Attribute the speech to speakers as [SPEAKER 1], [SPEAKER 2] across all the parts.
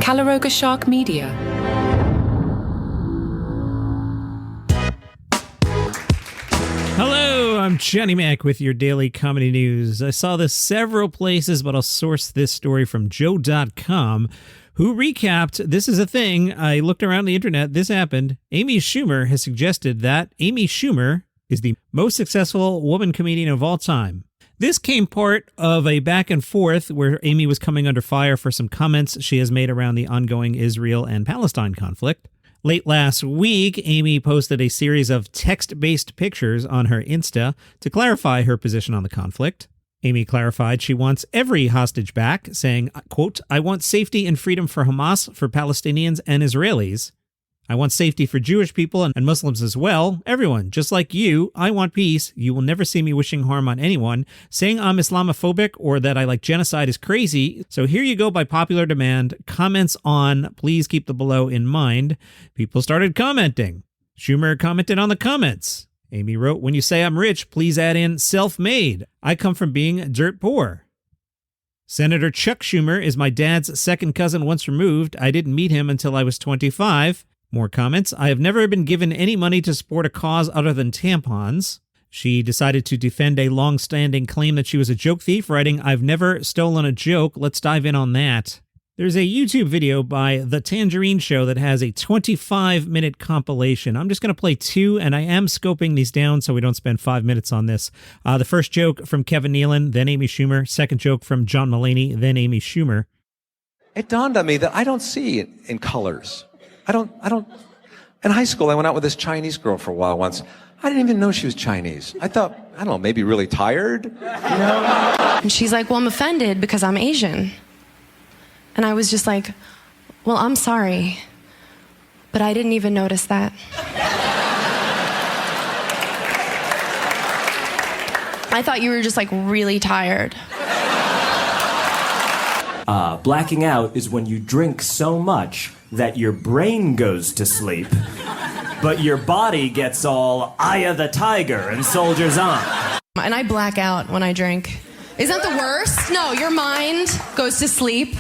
[SPEAKER 1] Calaroga Shark Media.
[SPEAKER 2] Hello, I'm Johnny Mac with your daily comedy news. I saw this several places, but I'll source this story from Joe.com, who recapped, this is a thing, I looked around the internet, this happened. Amy Schumer has suggested that Amy Schumer is the most successful woman comedian of all time. This came part of a back and forth where Amy was coming under fire for some comments she has made around the ongoing Israel and Palestine conflict. Late last week, Amy posted a series of text-based pictures on her Insta to clarify her position on the conflict. Amy clarified she wants every hostage back, saying, quote, "I want safety and freedom for Hamas, for Palestinians and Israelis. I want safety for Jewish people and Muslims as well. Everyone, just like you, I want peace. You will never see me wishing harm on anyone. Saying I'm Islamophobic or that I like genocide is crazy. So here you go by popular demand. Comments on, please keep the below in mind." People started commenting. Schumer commented on the comments. Amy wrote, "When you say I'm rich, please add in self-made. I come from being dirt poor." Senator Chuck Schumer is my dad's second cousin once removed. I didn't meet him until I was 25. More comments. I have never been given any money to support a cause other than tampons. She decided to defend a long-standing claim that she was a joke thief, writing, "I've never stolen a joke. Let's dive in on that." There's a YouTube video by The Tangerine Show that has a 25-minute compilation. I'm just going to play two, and I am scoping these down so we don't spend 5 minutes on this. The first joke from Kevin Nealon, then Amy Schumer. Second joke from John Mulaney, then Amy Schumer.
[SPEAKER 3] It dawned on me that I don't see it in colors. I don't. In high school, I went out with this Chinese girl for a while once. I didn't even know she was Chinese. I thought, I don't know, maybe really tired, you know?
[SPEAKER 4] And she's like, "Well, I'm offended because I'm Asian." And I was just like, "Well, I'm sorry, but I didn't even notice that." I thought you were just like really tired.
[SPEAKER 5] Blacking out is when you drink so much that your brain goes to sleep, but your body gets all Eye of the Tiger and Soldiers On.
[SPEAKER 4] And I black out when I drink. Isn't that the worst? No, your mind goes to sleep,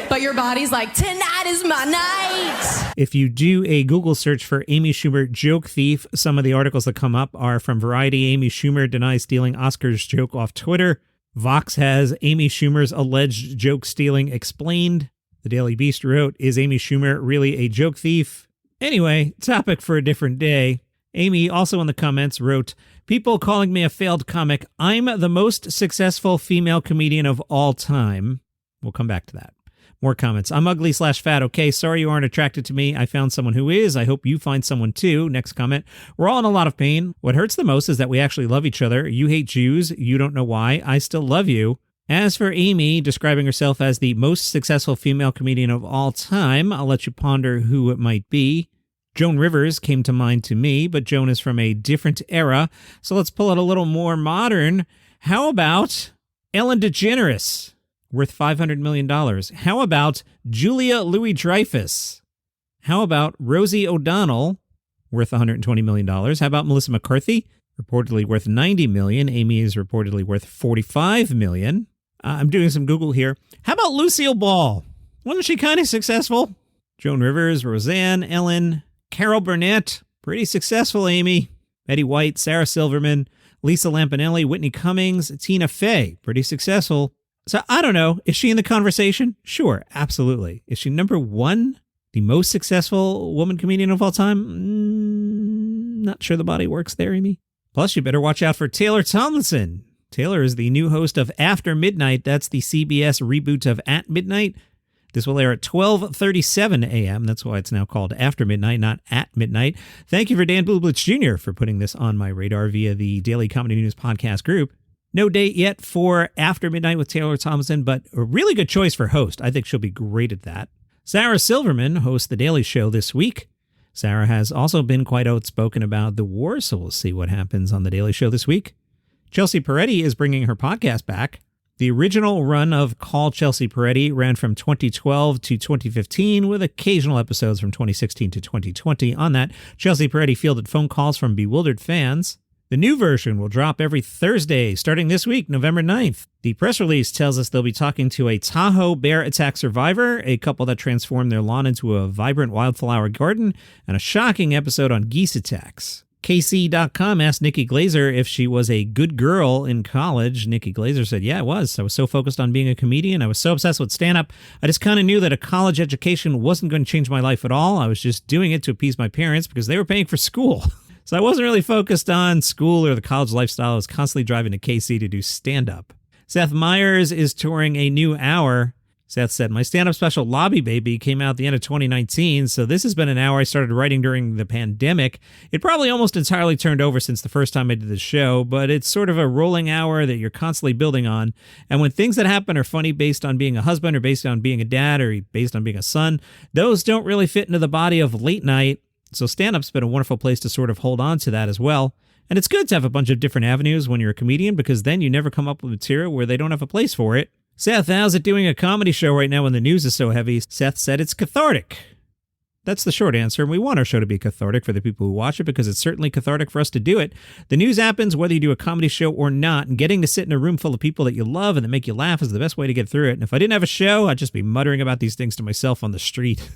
[SPEAKER 4] but your body's like, "Tonight is my night."
[SPEAKER 2] If you do a Google search for Amy Schumer joke thief, some of the articles that come up are from Variety. Amy Schumer denies stealing Oscar's joke off Twitter. Vox has Amy Schumer's alleged joke stealing explained. The Daily Beast wrote, "Is Amy Schumer really a joke thief?" Anyway, topic for a different day. Amy also in the comments wrote, "People calling me a failed comic. I'm the most successful female comedian of all time." We'll come back to that. More comments. "I'm ugly/fat. Okay, sorry you aren't attracted to me. I found someone who is. I hope you find someone too." Next comment. "We're all in a lot of pain. What hurts the most is that we actually love each other. You hate Jews. You don't know why. I still love you." As for Amy, describing herself as the most successful female comedian of all time, I'll let you ponder who it might be. Joan RIvers came to mind to me, but Joan is from a different era, so let's pull it a little more modern. How about Ellen DeGeneres, worth $500 million? How about Julia Louis-Dreyfus? How about Rosie O'Donnell, worth $120 million? How about Melissa McCarthy, reportedly worth $90 million? Amy is reportedly worth $45 million. I'm doing some Google here. How about Lucille Ball? Wasn't she kind of successful? Joan RIvers, Roseanne, Ellen, Carol Burnett, pretty successful, Amy. Betty White, Sarah Silverman, Lisa Lampanelli, Whitney Cummings, Tina Fey, pretty successful. So I don't know. Is she in the conversation? Sure, absolutely. Is she number one? The most successful woman comedian of all time? Not sure the body works there, Amy. Plus, you better watch out for Taylor Tomlinson. Taylor is the new host of After Midnight. That's the CBS reboot of At Midnight. This will air at 12:37 a.m. That's why it's now called After Midnight, not At Midnight. Thank you for Dan Bublitz Jr. for putting this on my radar via the Daily Comedy News podcast group. No date yet for After Midnight with Taylor Tomlinson, but a really good choice for host. I think she'll be great at that. Sarah Silverman hosts The Daily Show this week. Sarah has also been quite outspoken about the war, so we'll see what happens on The Daily Show this week. Chelsea Peretti is bringing her podcast back. The original run of Call Chelsea Peretti ran from 2012 to 2015, with occasional episodes from 2016 to 2020. On that, Chelsea Peretti fielded phone calls from bewildered fans. The new version will drop every Thursday, starting this week, November 9th. The press release tells us they'll be talking to a Tahoe bear attack survivor, a couple that transformed their lawn into a vibrant wildflower garden, and a shocking episode on geese attacks. KC.com asked Nikki Glazer if she was a good girl in college. Nikki Glazer said, yeah, I was so focused on being a comedian. I was so obsessed with stand-up. I just kind of knew that a college education wasn't going to change my life at all. I was just doing it to appease my parents because they were paying for school. So I wasn't really focused on school or the college lifestyle. I was constantly driving to KC to do stand-up. Seth Meyers is touring a new hour. Seth said, my stand-up special Lobby Baby came out at the end of 2019, so this has been an hour I started writing during the pandemic. It probably almost entirely turned over since the first time I did the show, but it's sort of a rolling hour that you're constantly building on. And when things that happen are funny based on being a husband or based on being a dad or based on being a son, those don't really fit into the body of late night. So stand-up's been a wonderful place to sort of hold on to that as well. And it's good to have a bunch of different avenues when you're a comedian because then you never come up with material where they don't have a place for it. Seth, how's it doing a comedy show right now when the news is so heavy? Seth said it's cathartic. That's the short answer, and we want our show to be cathartic for the people who watch it because it's certainly cathartic for us to do it. The news happens whether you do a comedy show or not, and getting to sit in a room full of people that you love and that make you laugh is the best way to get through it. And if I didn't have a show, I'd just be muttering about these things to myself on the street.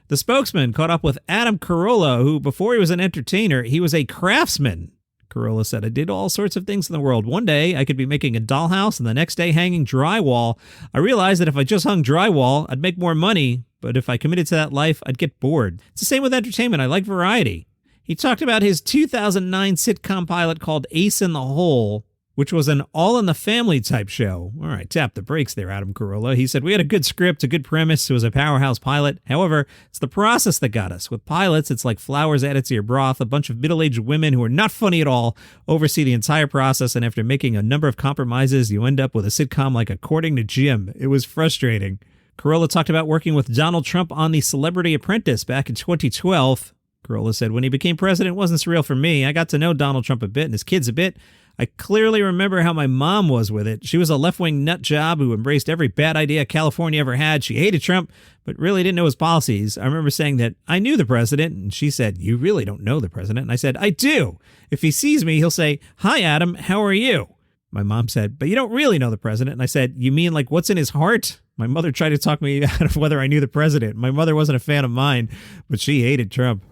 [SPEAKER 2] The spokesman caught up with Adam Corolla, who before he was an entertainer, he was a craftsman. Corolla said, I did all sorts of things in the world. One day, I could be making a dollhouse, and the next day hanging drywall. I realized that if I just hung drywall, I'd make more money, but if I committed to that life, I'd get bored. It's the same with entertainment. I like variety. He talked about his 2009 sitcom pilot called Ace in the Hole, which was an all-in-the-family type show. All right, tap the brakes there, Adam Corolla. He said, we had a good script, a good premise. It was a powerhouse pilot. However, it's the process that got us. With pilots, it's like flowers added to your broth. A bunch of middle-aged women who are not funny at all oversee the entire process, and after making a number of compromises, you end up with a sitcom like According to Jim. It was frustrating. Corolla talked about working with Donald Trump on The Celebrity Apprentice back in 2012. Corolla said, when he became president, it wasn't surreal for me. I got to know Donald Trump a bit and his kids a bit. I clearly remember how my mom was with it. She was a left-wing nut job who embraced every bad idea California ever had. She hated Trump, but really didn't know his policies. I remember saying that I knew the president, and she said, you really don't know the president. And I said, I do. If he sees me, he'll say, hi, Adam, how are you? My mom said, but you don't really know the president. And I said, you mean like what's in his heart? My mother tried to talk me out of whether I knew the president. My mother wasn't a fan of mine, but she hated Trump.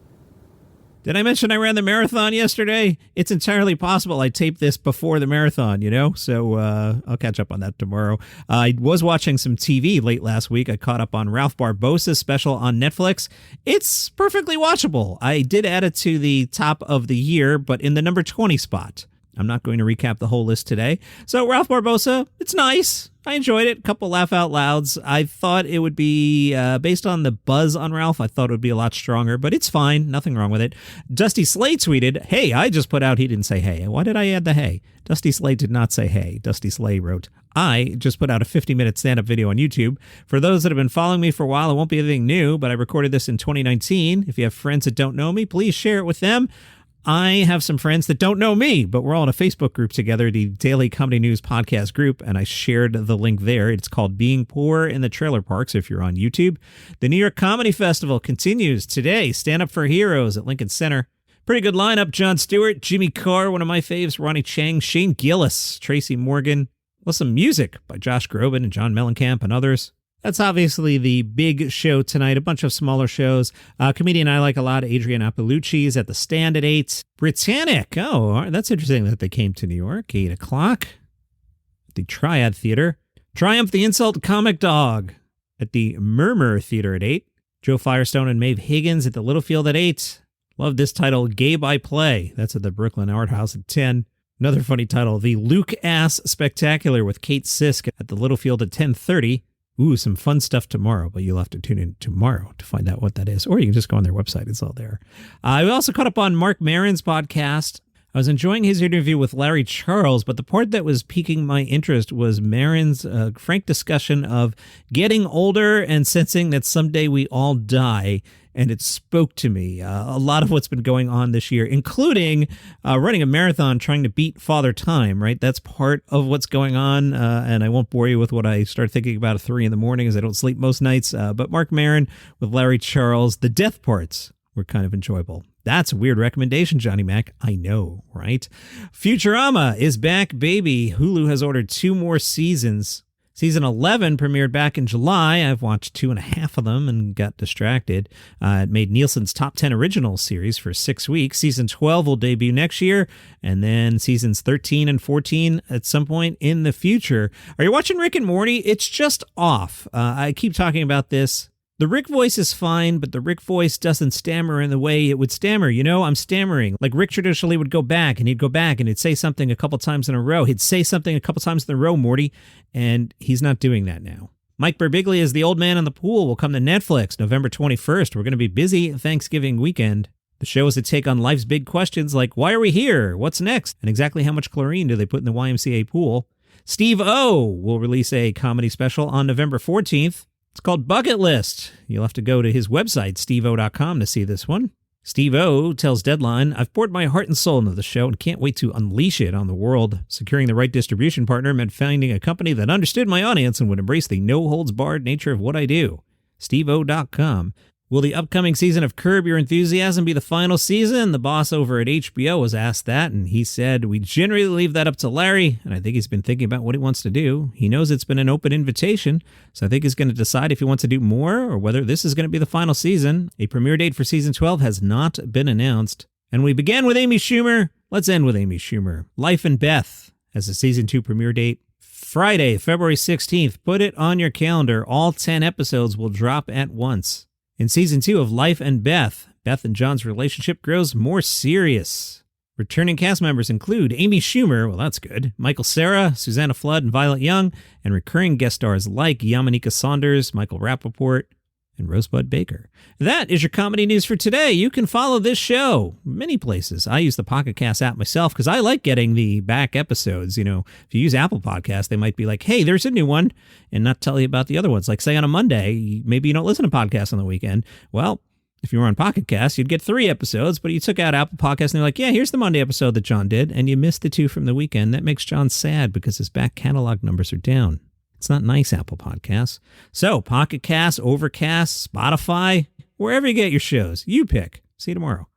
[SPEAKER 2] Did I mention I ran the marathon yesterday? It's entirely possible I taped this before the marathon, so I'll catch up on that tomorrow. I was watching some TV late last week. I caught up on Ralph Barbosa's special on Netflix. It's perfectly watchable. I did add it to the top of the year, but in the number 20 spot. I'm not going to recap the whole list today. So Ralph Barbosa, it's nice. I enjoyed it. A couple laugh out louds. I thought it would be, based on the buzz on Ralph, I thought it would be a lot stronger, but it's fine. Nothing wrong with it. Dusty Slade tweeted, hey, I just put out, he didn't say hey. Why did I add the hey? Dusty Slade did not say hey. Dusty Slade wrote, I just put out a 50-minute stand-up video on YouTube. For those that have been following me for a while, it won't be anything new, but I recorded this in 2019. If you have friends that don't know me, please share it with them. I have some friends that don't know me, but we're all in a Facebook group together, the Daily Comedy News Podcast group, and I shared the link there. It's called Being Poor in the Trailer Parks if you're on YouTube. The New York Comedy Festival continues today. Stand Up for Heroes at Lincoln Center. Pretty good lineup. Jon Stewart, Jimmy Carr, one of my faves, Ronny Chieng, Shane Gillis, Tracy Morgan. Well, some music by Josh Groban and John Mellencamp and others. That's obviously the big show tonight, a bunch of smaller shows. Comedian I like a lot, Adrian Appalucci, is at the Stand at 8. Britannic, that's interesting that they came to New York, 8 o'clock. The Triad Theater. Triumph the Insult Comic Dog at the Murmur Theater at 8. Joe Firestone and Maeve Higgins at the Littlefield at 8. Love this title, Gay by Play. That's at the Brooklyn Art House at 10. Another funny title, The Luke Ass Spectacular with Kate Sisk at the Littlefield at 10:30. Ooh, some fun stuff tomorrow, but you'll have to tune in tomorrow to find out what that is. Or you can just go on their website. It's all there. We also caught up on Mark Maron's podcast. I was enjoying his interview with Larry Charles, but the part that was piquing my interest was Maron's frank discussion of getting older and sensing that someday we all die. And it spoke to me. A lot of what's been going on this year, including running a marathon, trying to beat Father Time, right? That's part of what's going on. And I won't bore you with what I start thinking about at 3 a.m, as I don't sleep most nights. But Mark Maron with Larry Charles, the death parts were kind of enjoyable. That's a weird recommendation, Johnny Mac. I know, right? Futurama is back, baby. Hulu has ordered 2 more seasons. Season 11 premiered back in July. I've watched 2.5 of them and got distracted. It made Nielsen's top 10 original series for 6 weeks. Season 12 will debut next year, and then seasons 13 and 14 at some point in the future. Are you watching Rick and Morty? It's just off. I keep talking about this. The Rick voice is fine, but the Rick voice doesn't stammer in the way it would stammer. You know, I'm stammering. Like Rick traditionally would go back, and he'd go back, and he'd say something a couple times in a row. He'd say something a couple times in a row, Morty, and he's not doing that now. Mike Birbiglia as the old man in the pool will come to Netflix November 21st. We're going to be busy Thanksgiving weekend. The show is a take on life's big questions like, why are we here? What's next? And exactly how much chlorine do they put in the YMCA pool? Steve O will release a comedy special on November 14th. It's called Bucket List. You'll have to go to his website, steveo.com, to see this one. Steve O tells Deadline, I've poured my heart and soul into the show and can't wait to unleash it on the world. Securing the right distribution partner meant finding a company that understood my audience and would embrace the no-holds-barred nature of what I do. steveo.com. Will the upcoming season of Curb Your Enthusiasm be the final season? The boss over at HBO was asked that, and he said, we generally leave that up to Larry, and I think he's been thinking about what he wants to do. He knows it's been an open invitation, so I think he's going to decide if he wants to do more or whether this is going to be the final season. A premiere date for season 12 has not been announced. And we began with Amy Schumer. Let's end with Amy Schumer. Life and Beth has a season 2 premiere date. Friday, February 16th. Put it on your calendar. All 10 episodes will drop at once. In season 2 of Life and Beth, Beth and John's relationship grows more serious. Returning cast members include Amy Schumer, well that's good, Michael Cera, Susanna Flood, and Violet Young, and recurring guest stars like Yamanika Saunders, Michael Rappaport, and Rosebud Baker. That is your comedy news for today. You can follow this show many places. I use the Pocket Cast app myself because I like getting the back episodes. You know, if you use Apple Podcasts, they might be like, hey, there's a new one, and not tell you about the other ones. Like say on a Monday, maybe you don't listen to podcasts on the weekend. Well, if you were on Pocket Cast, you'd get 3 episodes, but you took out Apple Podcasts and they're like, yeah, here's the Monday episode that John did, and you missed the 2 from the weekend. That makes John sad because his back catalog numbers are down. It's not nice, Apple Podcasts. So, Pocket Cast, Overcast, Spotify, wherever you get your shows, you pick. See you tomorrow.